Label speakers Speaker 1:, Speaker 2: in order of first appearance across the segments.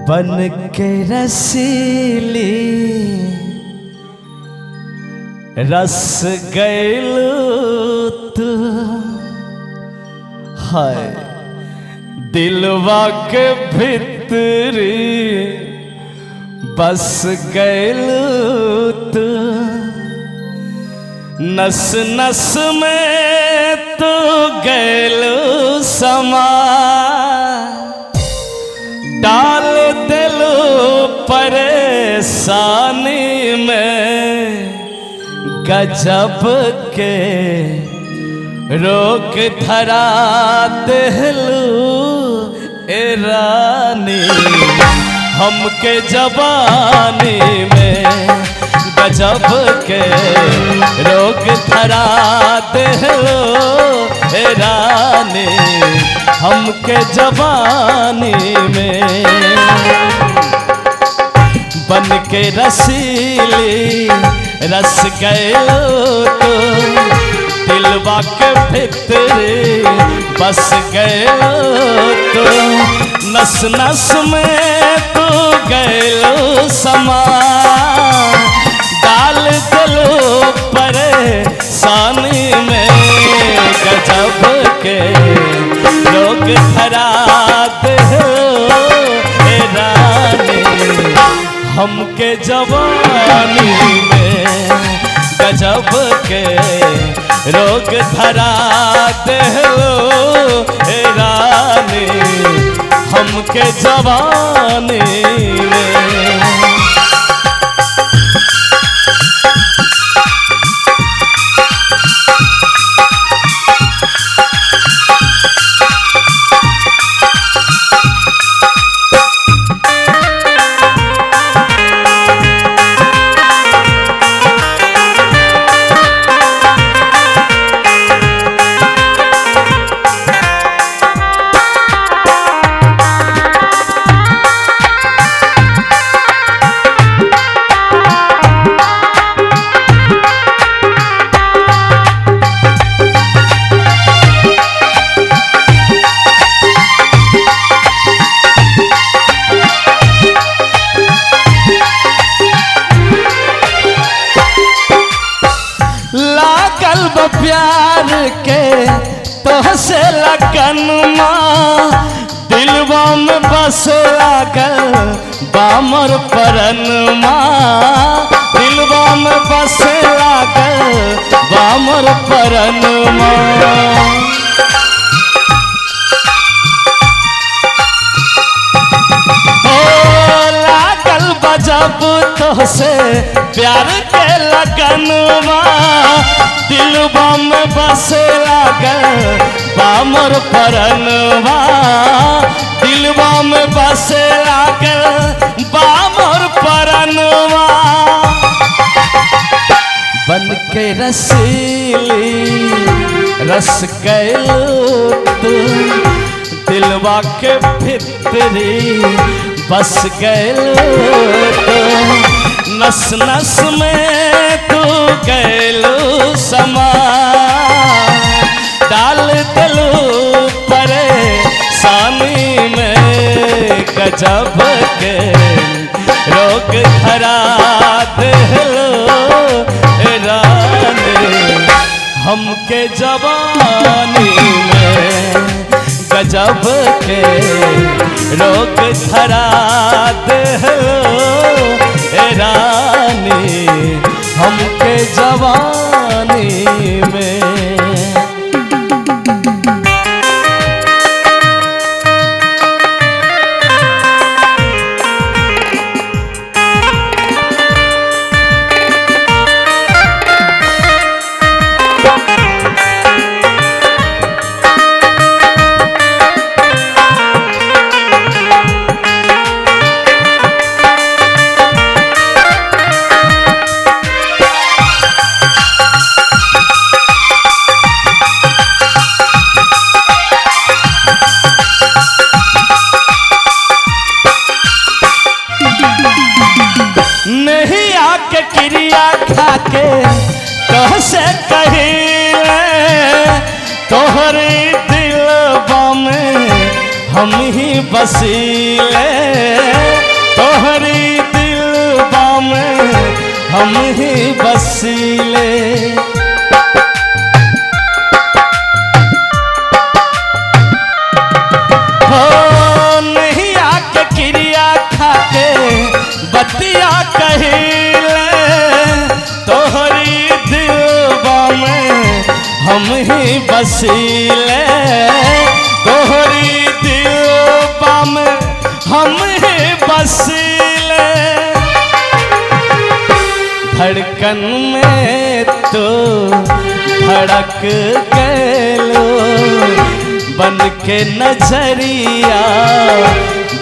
Speaker 1: बन के रसीली रस गैलू तू हाय दिलवा के भीतरी बस गैलू तू नस नस में तू गैलू समा डाल दिलो परेशानी में गजब के रोक धरा दिलू ए रानी हमके जवानी में गजब के रोक धरा दिलू ए रानी हमके जवानी में बन के रसीली रस गैलो तो दिलवा के भीतरी बस गैलो तो नस नस में तो गैलो समा डाल दिलो परेशानी में गजब के लोग धरा दे रानी हमके जवानी में गजब के रोग धरा दे रानी हमके जवानी में प्यार के तोहसे लगन माँ दिलवा में बस लागल बामर परन माँ दिलवा में बस लागल बामर परन माँ लागल बजब तोहसे प्यार के लगन माँ दिलवा में बस लागल बामर परनवा दिलवा में बस लागल बामर परनवा बन के रसीली रस गैलो तू दिलवा के भीतरी बस गैलो तू नस नस में तू गैलो समा डाल दिलो परेशानी में गजब के रोग धरा दिलो रानी हमके जवानी में गजब के रोग धरा दिलो रानी हमके जवानी में नहीं आके क्रिया खाके तोहसे कही तोहरे दिलवा में हम ही बसीले तोहरी दिलबा में हम ही बसीले। हो नहीं आके क्रिया खाके बतिया कहिले तोहरी दिलबा में हम ही बसीले तोहरी दिलबा में हम ही बसीले। धड़कन में तो धड़क गलो बन के नजरिया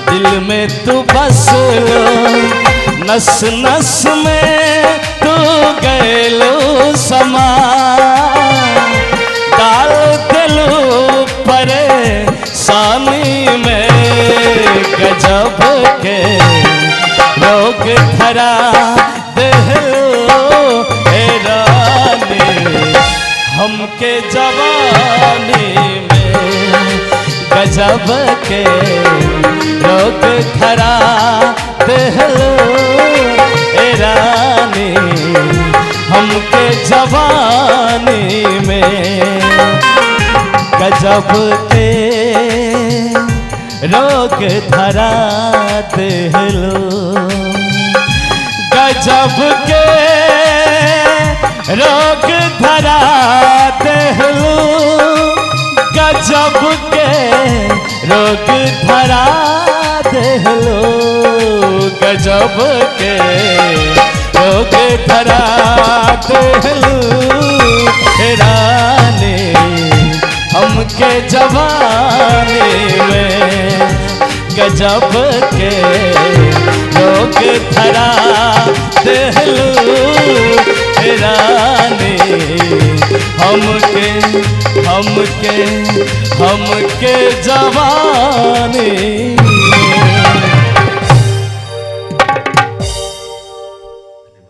Speaker 1: दिल में तू बस लो नस नस में तू गलो समा डाल दिलो परेशानी में गजब के रोग धरा देहलो हे रानी हमके जवानी में गजब के रोग धरा देहलो हे रानी हमके जवानी में गजब के रोग धरा देहलो गजब के रोग धरा देहलो गजब के रोग धरा देहलो गजब के रोग धरा देहलो रानी हमके जवानी में गजब के रोग धरा देहलो रानी हमके जवानी